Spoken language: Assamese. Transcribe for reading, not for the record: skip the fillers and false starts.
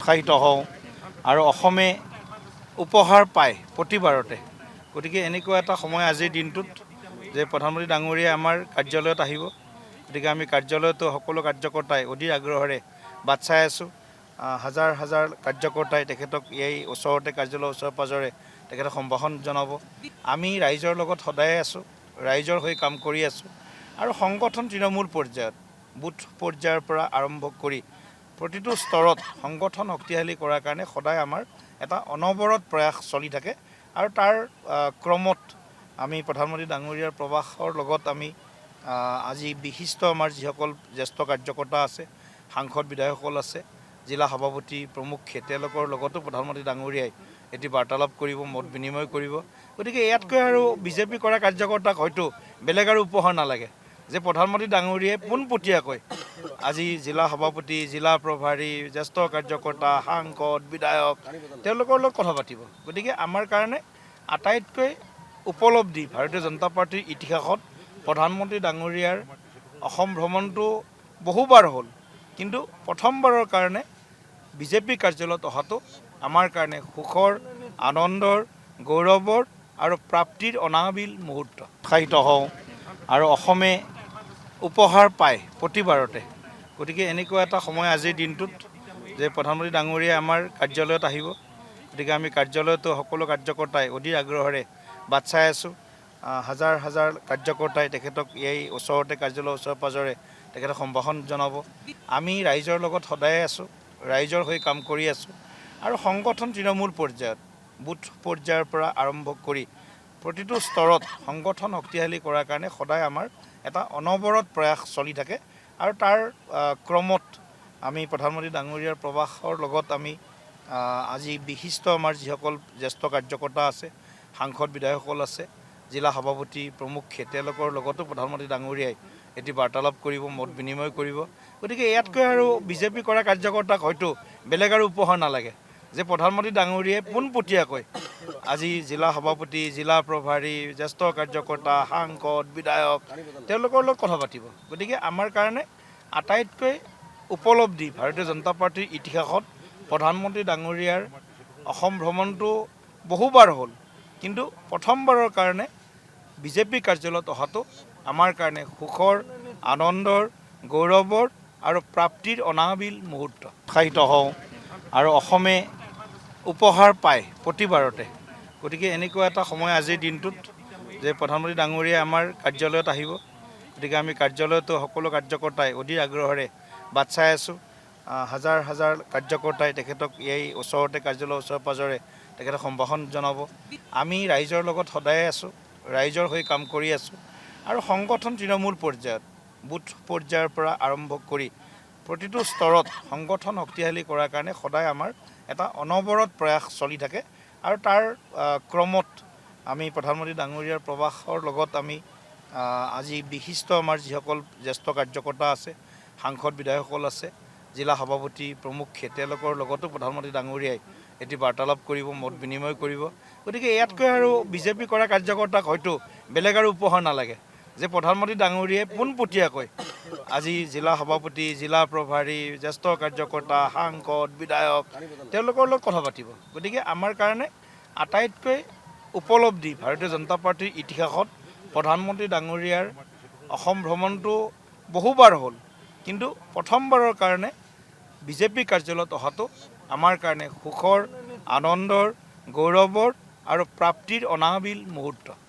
উৎসাহিত হওঁ আৰু অসমে উপহাৰ পায় প্ৰতিবাৰতে। গতিকে এনেকুৱা এটা সময় আজিৰ দিনটোত যে প্ৰধানমন্ত্ৰী ডাঙৰীয়াই আমাৰ কাৰ্যালয়ত আহিব। গতিকে আমি কাৰ্যালয়তো সকলো কাৰ্যকৰ্তাই অধীৰ আগ্ৰহেৰে বাট চাই আছোঁ। হাজাৰ হাজাৰ কাৰ্যকৰ্তাই তেখেতক এই ওচৰতে কাৰ্যালয়ৰ ওচৰে পাঁজৰে তেখেতক সম্ভাষণ জনাব। আমি ৰাইজৰ লগত সদায়ে আছোঁ, ৰাইজৰ হৈ কাম কৰি আছোঁ আৰু সংগঠন তৃণমূল পৰ্যায়ত বুথ পৰ্যায়ৰ পৰা আৰম্ভ কৰি প্ৰতিটো স্তৰত সংগঠন শক্তিশালী কৰাৰ কাৰণে সদায় আমাৰ এটা অনবৰত প্ৰয়াস চলি থাকে আৰু তাৰ ক্ৰমত আমি প্ৰধানমন্ত্ৰী ডাঙৰীয়াৰ প্ৰৱাসৰ লগত আমি আজি বিশিষ্ট আমাৰ যিসকল জ্যেষ্ঠ কাৰ্যকৰ্তা আছে, সাংসদ বিধায়কসকল আছে, জিলা সভাপতি প্ৰমুখ্যে তেওঁলোকৰ লগতো প্ৰধানমন্ত্ৰী ডাঙৰীয়াই এটি বাৰ্তালাপ কৰিব, মত বিনিময় কৰিব। গতিকে ইয়াতকৈ আৰু বিজেপি কৰা কাৰ্যকৰ্তাক হয়তো বেলেগ আৰু উপহাৰ নালাগে যে প্ৰধানমন্ত্ৰী ডাঙৰীয়াই পোনপটীয়াকৈ আজি জিলা সভাপতি, জিলা প্ৰভাৰী, জ্যেষ্ঠ কাৰ্যকৰ্তা, সাংসদ, বিধায়ক তেওঁলোকৰ লগত কথা পাতিব। গতিকে আমাৰ কাৰণে আটাইতকৈ উপলব্ধি ভাৰতীয় জনতা পাৰ্টীৰ ইতিহাসত প্ৰধানমন্ত্ৰী ডাঙৰীয়াৰ অসম ভ্ৰমণটো বহুবাৰ হ'ল, কিন্তু প্ৰথমবাৰৰ কাৰণে বিজেপি কাৰ্যালয়ত অহাটো আমাৰ কাৰণে সুখৰ, আনন্দৰ, গৌৰৱৰ আৰু প্ৰাপ্তিৰ অনাবিল মুহূৰ্ত। উৎসাহিত হওঁ আৰু অসমে উপহাৰ পায় প্ৰতিবাৰতে। গতিকে এনেকুৱা এটা সময় আজিৰ দিনটোত যে প্ৰধানমন্ত্ৰী ডাঙৰীয়াই আমাৰ কাৰ্যালয়ত আহিব। গতিকে আমি কাৰ্যালয়তো সকলো কাৰ্যকৰ্তাই অধীৰ আগ্ৰহেৰে বাট চাই আছোঁ। হাজাৰ হাজাৰ কাৰ্যকৰ্তাই তেখেতক এই ওচৰতে কাৰ্যালয়ৰ ওচৰে পাঁজৰে তেখেতক সম্ভাষণ জনাব। আমি ৰাইজৰ লগত সদায়ে আছোঁ, ৰাইজৰ হৈ কাম কৰি আছোঁ আৰু সংগঠন তৃণমূল পৰ্যায়ত বুথ পৰ্যায়ৰ পৰা আৰম্ভ কৰি প্ৰতিটো স্তৰত সংগঠন শক্তিশালী কৰাৰ কাৰণে সদায় আমাৰ এটা অনবৰত প্ৰয়াস চলি থাকে আৰু তাৰ ক্ৰমত আমি প্ৰধানমন্ত্ৰী ডাঙৰীয়াৰ প্ৰৱাসৰ লগত আমি আজি বিশিষ্ট আমাৰ যিসকল জ্যেষ্ঠ কাৰ্যকৰ্তা আছে, সাংসদ বিধায়কসকল আছে, জিলা সভাপতি প্ৰমুখ্যে তেওঁলোকৰ লগতো প্ৰধানমন্ত্ৰী ডাঙৰীয়াই এটি বাৰ্তালাপ কৰিব, মত বিনিময় কৰিব। গতিকে ইয়াতকৈ আৰু বিজেপি কৰা কাৰ্যকৰ্তাক হয়তো বেলেগ আৰু উপহাৰ নালাগে যে প্ৰধানমন্ত্ৰী ডাঙৰীয়াই পোনপটীয়াকৈ আজি জিলা সভাপতি, জিলা প্ৰভাৰী, জ্যেষ্ঠ কাৰ্যকৰ্তা, সাংসদ, বিধায়ক তেওঁলোকৰ লগত কথা পাতিব। গতিকে আমাৰ কাৰণে আটাইতকৈ উপলব্ধি ভাৰতীয় জনতা পাৰ্টীৰ ইতিহাসত প্ৰধানমন্ত্ৰী ডাঙৰীয়াৰ অসম ভ্ৰমণটো বহুবাৰ হ'ল, কিন্তু প্ৰথমবাৰৰ কাৰণে বিজেপি কাৰ্যালয়ত অহাটো আমাৰ কাৰণে সুখৰ, আনন্দৰ, গৌৰৱৰ আৰু প্ৰাপ্তিৰ অনাবিল মুহূৰ্ত। উৎসাহিত হওঁ আৰু অসমে উপহাৰ পায় প্ৰতিবাৰতে। গতিকে এনেকুৱা এটা সময় আজিৰ দিনটোত যে প্ৰধানমন্ত্ৰী ডাঙৰীয়াই আমাৰ কাৰ্যালয়ত আহিব। গতিকে আমি কাৰ্যালয়তো সকলো কাৰ্যকৰ্তাই অধীৰ আগ্ৰহেৰে বাট চাই আছোঁ। হাজাৰ হাজাৰ কাৰ্যকৰ্তাই তেখেতক এই ওচৰতে কাৰ্যালয়ৰ ওচৰে পাঁজৰে তেখেতক সম্ভাষণ জনাব। আমি ৰাইজৰ লগত সদায়ে আছোঁ, ৰাইজৰ হৈ কাম কৰি আছোঁ আৰু সংগঠন তৃণমূল পৰ্যায়ত বুথ পৰ্যায়ৰ পৰা আৰম্ভ কৰি প্ৰতিটো স্তৰত সংগঠন শক্তিশালী কৰাৰ কাৰণে সদায় আমাৰ এটা অনবৰত প্ৰয়াস চলি থাকে আৰু তাৰ ক্ৰমত আমি প্ৰধানমন্ত্ৰী ডাঙৰীয়াৰ প্ৰৱাসৰ লগত আমি আজি বিশিষ্ট আমাৰ যিসকল জ্যেষ্ঠ কাৰ্যকৰ্তা আছে, সাংসদ বিধায়কসকল আছে, জিলা সভাপতি প্ৰমুখ্যে তেওঁলোকৰ লগতো প্ৰধানমন্ত্ৰী ডাঙৰীয়াই এটি বাৰ্তালাপ কৰিব, মত বিনিময় কৰিব। গতিকে ইয়াতকৈ আৰু বিজেপি কৰা কাৰ্যকৰ্তাক হয়তো বেলেগ আৰু উপহাৰ নালাগে যে প্ৰধানমন্ত্ৰী ডাঙৰীয়াই পোনপটীয়াকৈ আজি জিলা সভাপতি, জিলা প্ৰভাৰী, জ্যেষ্ঠ কাৰ্যকৰ্তা, সাংসদ, বিধায়ক তেওঁলোকৰ লগত কথা পাতিব। গতিকে আমাৰ কাৰণে আটাইতকৈ উপলব্ধি ভাৰতীয় জনতা পাৰ্টীৰ ইতিহাসত প্ৰধানমন্ত্ৰী ডাঙৰীয়াৰ অসম ভ্ৰমণটো বহুবাৰ হ'ল, কিন্তু প্ৰথমবাৰৰ কাৰণে বিজেপি কাৰ্যালয়ত অহাটো আমাৰ কাৰণে সুখৰ, আনন্দৰ, গৌৰৱৰ আৰু প্ৰাপ্তিৰ অনাবিল মুহূৰ্ত।